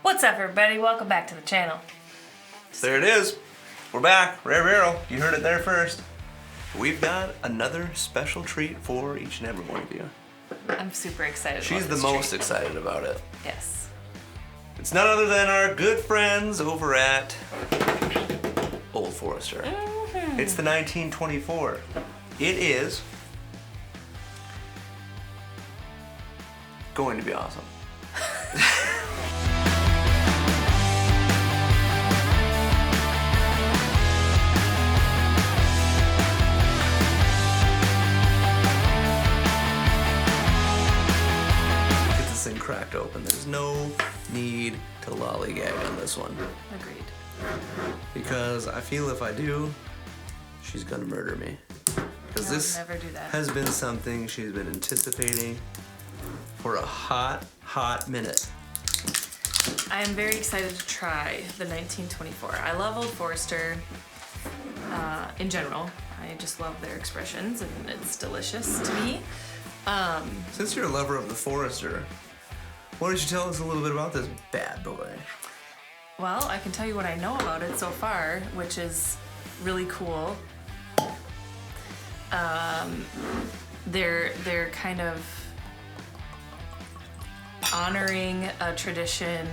What's up, everybody? Welcome back to the channel. There it is. We're back. Rare Barrel. You heard it there first. We've got another special treat for each and every one of you. I'm super excited. She's about the this most treat. excited about it. Yes. It's none other than our good friends over at Old Forester. Mm-hmm. It's the 1924. It is going to be awesome. Get this thing cracked open. There's no need to lollygag on this one. Agreed. Because I feel if I do, she's gonna murder me. Because No, this never do that. has been something she's been anticipating for a hot minute. I am very excited to try the 1924. I love Old Forester in general. I just love their expressions and it's delicious to me. Since you're a lover of the Forester, why don't you tell us a little bit about this bad boy? Well, I can tell you what I know about it so far, which is really cool. They're kind of honoring a tradition.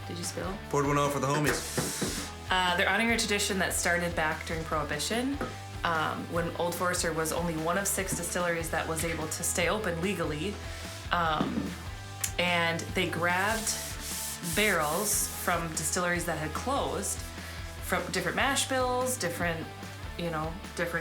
Did you spill? Poured one out for the homies. They're honoring a tradition that started back during Prohibition, when Old Forester was only one of 6 distilleries that was able to stay open legally. And they grabbed barrels from distilleries that had closed, from different mash bills, different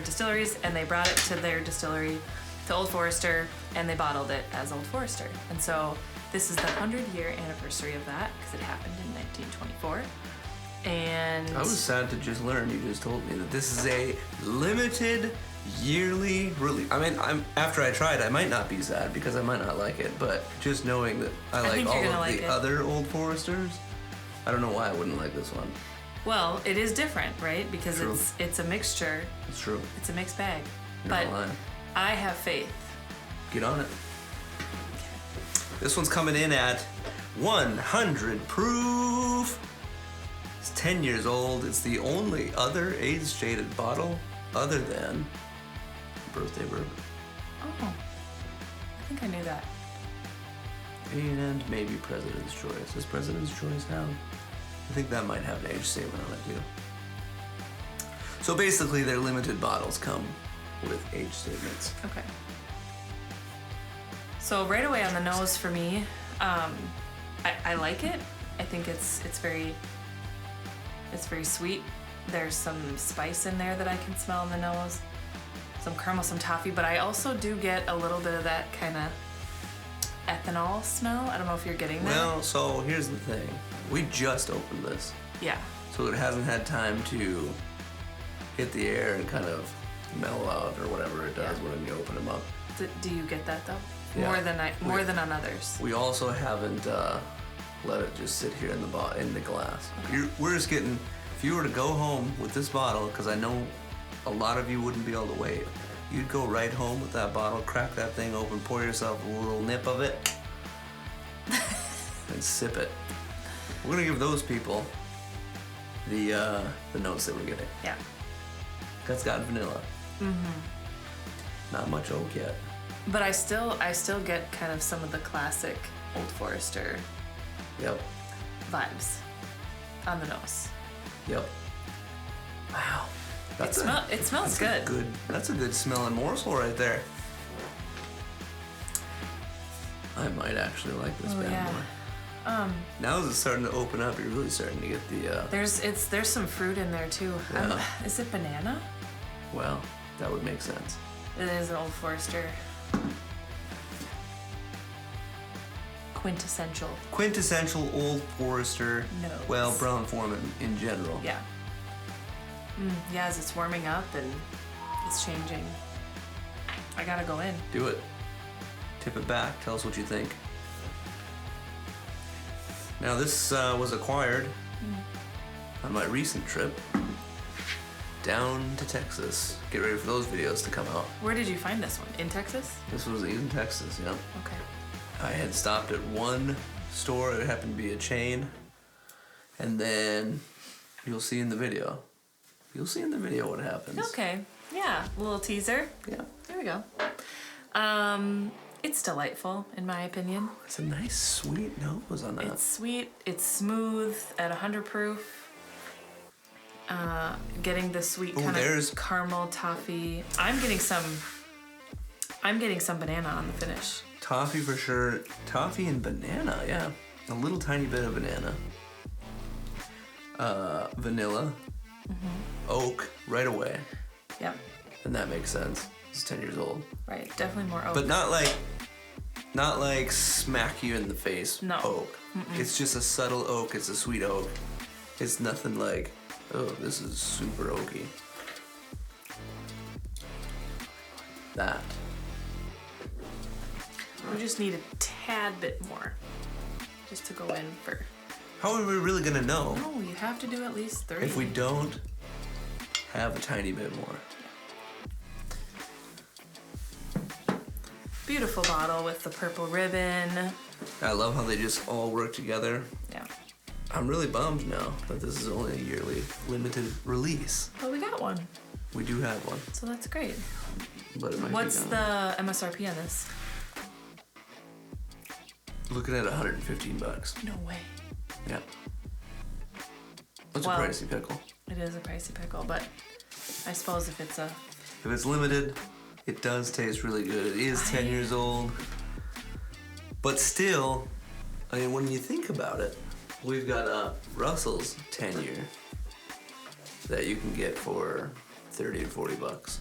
distilleries, and they brought it to their distillery, to Old Forester, and they bottled it as Old Forester. And so this is the 100-year anniversary of that, because it happened in 1924. And I was sad to just learn, you just told me, that this is a limited yearly release. I mean, after I try it, I might not be sad because I might not like it, but just knowing that I like think all you're of gonna like the it. other Old Foresters, I don't know why I wouldn't like this one. well, it is different, right? Because True. it's a mixture. It's true. It's a mixed bag. You're But not lying. I have faith. Get on it. This one's coming in at 100 proof. It's 10 years old. It's the only other age-shaded bottle other than Birthday Bourbon. Oh, I think I knew that. And maybe President's Choice. Does President's Choice have? I think that might have an age statement on it too. So basically their limited bottles come with age statements. Okay. So right away on the nose for me, I like it. I think it's very sweet. There's some spice in there that I can smell in the nose. Some caramel, some toffee, but I also do get a little bit of that kind of ethanol smell. I don't know if you're getting that. Well, so here's the thing. We just opened this. Yeah. So it hasn't had time to hit the air and kind of mellow out or whatever it does when you open them up. Do you get that though? Yeah. More than on others. We also haven't let it just sit here in the glass. We're just getting. If you were to go home with this bottle, because I know a lot of you wouldn't be able to wait, you'd go right home with that bottle, crack that thing open, pour yourself a little nip of it, and sip it. We're gonna give those people the notes that we're getting. Yeah. That's got vanilla. Mm-hmm. Not much oak yet. But I still get kind of some of the classic Old Forester Yep. vibes on the nose. Yep. Wow. It smells good. That's a good smelling morsel right there. I might actually like this bad boy. Now as it's starting to open up, you're really starting to get the. There's some fruit in there too. Yeah. Is it banana? Well, that would make sense. It is an Old Forester. Quintessential Old Forester. nose. Well, Brown-Forman in general. Yeah. Yeah, as it's warming up and it's changing. I gotta go in. Do it. Tip it back. Tell us what you think. Now this was acquired on my recent trip down to Texas. Get ready for those videos to come out. Where did you find this one? In Texas? This was in Texas, yeah. Okay. I had stopped at one store. It happened to be a chain. And then you'll see in the video. You'll see in the video what happens. Okay. Yeah. A little teaser. Yeah. There we go. It's delightful, in my opinion. It's a nice sweet nose on that. It's sweet. It's smooth at 100 proof. Getting the sweet kind of caramel toffee. I'm getting some banana on the finish. Toffee for sure. Toffee and banana, yeah. A little tiny bit of banana. Vanilla. Oak right away. Yep. And that makes sense. It's 10 years old. Right. Definitely more oak. But not like smack you in the face oak. It's just a subtle oak. It's a sweet oak. It's nothing like, oh, this is super oaky. That. We just need a tad bit more. Just to go in for... How are we really gonna know? No, you have to do at least 30. If we don't have a tiny bit more. Beautiful bottle with the purple ribbon. I love how they just all work together. Yeah. I'm really bummed now that this is only a yearly limited release. Well, we got one. We do have one. So that's great. But it might What's be the MSRP on this? Looking at $115. No way. Yeah. That's Well, a pricey pickle. It is a pricey pickle, but I suppose if it's limited, it does taste really good. It is 10 years old. But still, I mean, when you think about it, we've got Russell's 10 year that you can get for 30 to 40 bucks.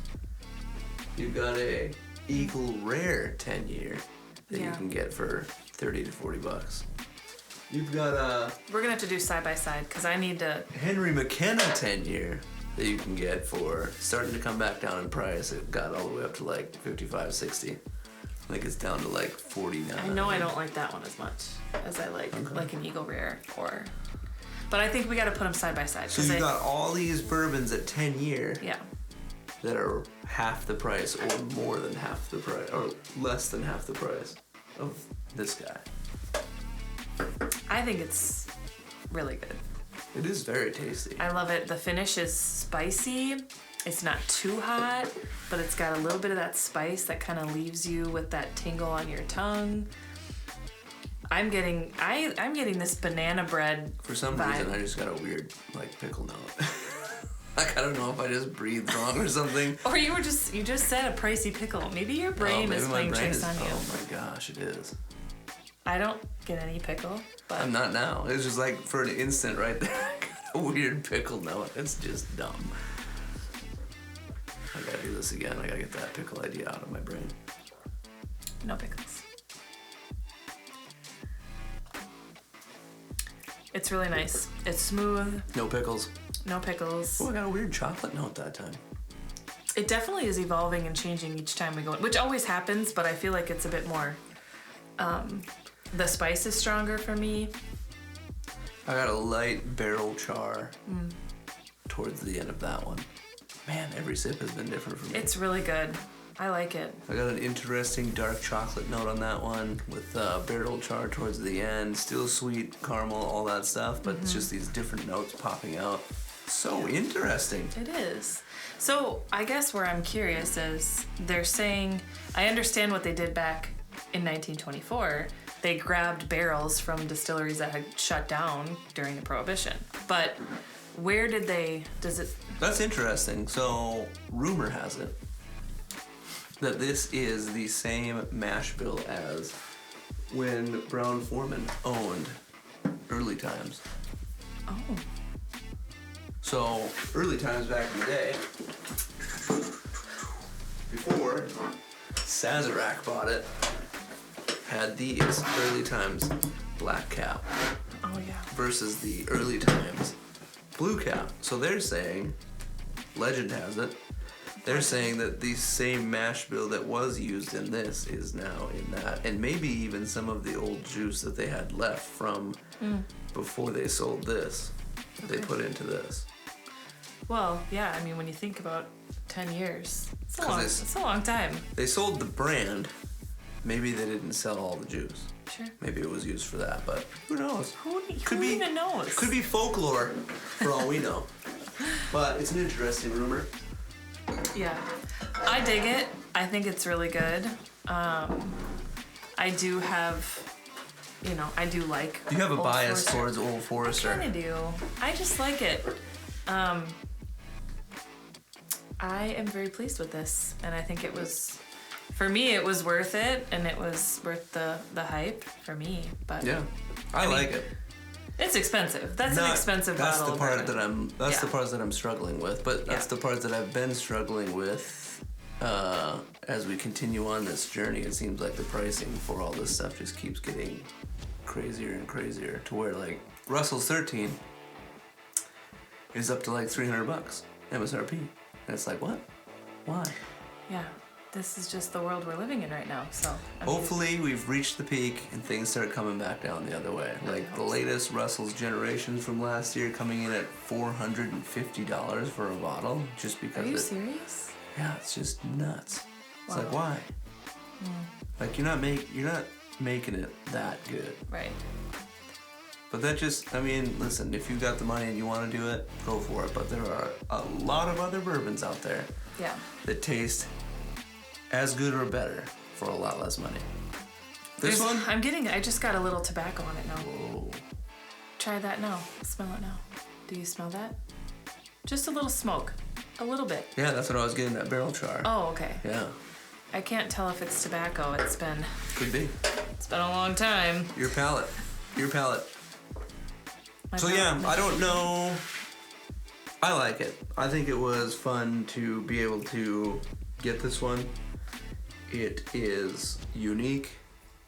You've got a Eagle Rare 10 year that you can get for 30 to 40 bucks. You've got we're gonna have to do side by side because I need to. Henry McKenna 10 year that you can get for starting to come back down in price. It got all the way up to like 55, 60. I think it's down to like 49. I know I don't like that one as much as I like an Eagle Rare but I think we got to put them side by side. So you got all these bourbons at 10 year. Yeah. That are half the price or more than half the price or less than half the price of this guy. I think it's really good. It is very tasty. I love it. The finish is spicy. It's not too hot, but it's got a little bit of that spice that kind of leaves you with that tingle on your tongue. I'm getting this banana bread For some vibe. reason, I just got a weird like pickle note. Like I don't know if I just breathed wrong or something. Or you just said a pricey pickle. Maybe your brain is playing tricks on you. Oh my gosh, it is. I don't get any pickle, but I'm not now. It's just like for an instant right there, I got a weird pickle note. It's just dumb. I gotta do this again. I gotta get that pickle idea out of my brain. No pickles. It's really nice. It's smooth. No pickles. No pickles. Oh, I got a weird chocolate note that time. It definitely is evolving and changing each time we go in, which always happens, but I feel like it's a bit more, the spice is stronger for me. I got a light barrel char towards the end of that one. Man, every sip has been different for me. It's really good. I like it. I got an interesting dark chocolate note on that one with barrel char towards the end. Still sweet, caramel, all that stuff, but it's just these different notes popping out. So interesting. It is. So I guess where I'm curious is they're saying, I understand what they did back in 1924. They grabbed barrels from distilleries that had shut down during the Prohibition. But where did That's interesting. So rumor has it that this is the same mash bill as when Brown-Forman owned Early Times. Oh. So Early Times back in the day, before Sazerac bought it, had these Early Times Black Cap Oh yeah. versus the Early Times Blue Cap. So they're saying, legend has it, they're saying that the same mash bill that was used in this is now in that. And maybe even some of the old juice that they had left from before they sold this, they put into this. Well, yeah, I mean, when you think about 10 years, it's a long time. They sold the brand, maybe they didn't sell all the juice. Sure. Maybe it was used for that, but who knows? Who even knows? Could be folklore, for all we know. But it's an interesting rumor. Yeah, I dig it. I think it's really good. I do have, I do like. You have a Old bias Forester. towards Old Forester. I kind of do. I just like it. I am very pleased with this, and I think it was, for me, it was worth it, and it was worth the hype for me. But Yeah, I mean, like it. It's expensive. That's an expensive that's bottle. The part of that I'm. That's Yeah. the part that I'm struggling with. But that's the part that I've been struggling with. As we continue on this journey, it seems like the pricing for all this stuff just keeps getting crazier and crazier. To where like Russell's 13 is up to like $300 MSRP, and it's like what? Why? Yeah, this is just the world we're living in right now. So I mean, Hopefully we've reached the peak and things start coming back down the other way. Like the latest Russell's Generations from last year coming in at $450 for a bottle just because. Are you serious? Yeah, it's just nuts. It's Wow. like why? Like you're not making it that good. Right. But that just, I mean, listen, if you've got the money and you want to do it, go for it. But there are a lot of other bourbons out there Yeah. that taste as good or better for a lot less money. This one? I just got a little tobacco on it now. Whoa. Try that now. Smell it now. Do you smell that? Just a little smoke. A little bit. Yeah, that's what I was getting, that barrel char. Oh, okay. Yeah, I can't tell if it's tobacco. It's been could be. a long time. Your palate. My So palate yeah, makes- I don't know. I like it. I think it was fun to be able to get this one. It is unique.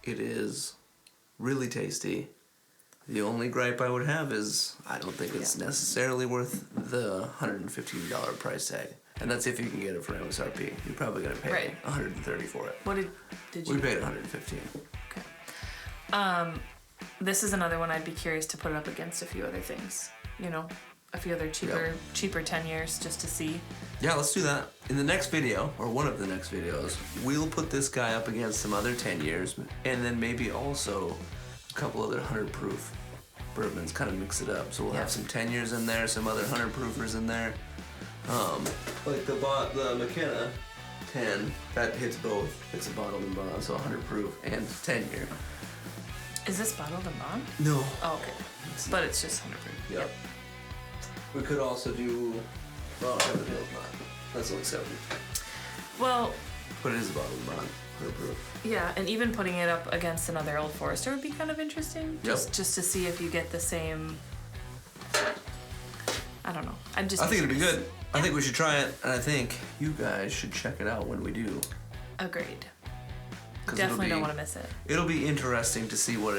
It is really tasty. The only gripe I would have is I don't think it's necessarily worth the $115 price tag. And that's if you can get it for MSRP. You're probably gonna pay Right. $130 for it. What did you? We paid $115. Okay. This is another one I'd be curious to put it up against a few other things. A few other cheaper 10 years just to see. Yeah, let's do that. In the next video, or one of the next videos, we'll put this guy up against some other 10 years, and then maybe also a couple other 100 proof bourbons, kind of mix it up. So we'll have some 10 years in there, some other 100 proofers in there. Like the McKenna 10, that hits both. It's a bottled in bond, so 100 proof and 10 year. Is this bottled in bond? No. Oh, okay. But it's just 100 proof. Yep. We could also do, well, Everdale's not. That's only 70. Well, But it is a bottled in bond, 100 proof. yeah, and even putting it up against another Old Forester would be kind of interesting. Yep. Just to see if you get the same. I don't know. I think it'd be good. I think we should try it, and I think you guys should check it out when we do. Agreed. 'Cause Definitely don't want to miss it. It'll be interesting to see what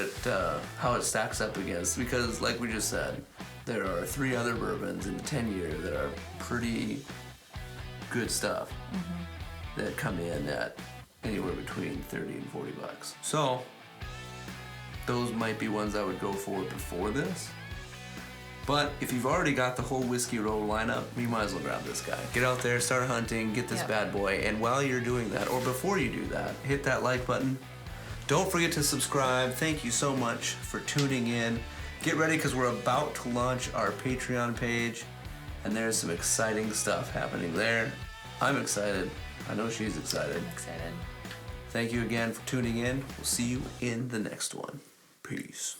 how it stacks up against, because like we just said, there are 3 other bourbons in the 10 year that are pretty good stuff that come in at anywhere between $30 and $40. So those might be ones I would go for before this. But if you've already got the whole Whiskey Row lineup, you might as well grab this guy. Get out there, start hunting, get this bad boy, and while you're doing that, or before you do that, hit that like button. Don't forget to subscribe. Thank you so much for tuning in. Get ready, because we're about to launch our Patreon page, and there's some exciting stuff happening there. I'm excited. I know she's excited. I'm excited. Thank you again for tuning in. We'll see you in the next one. Peace.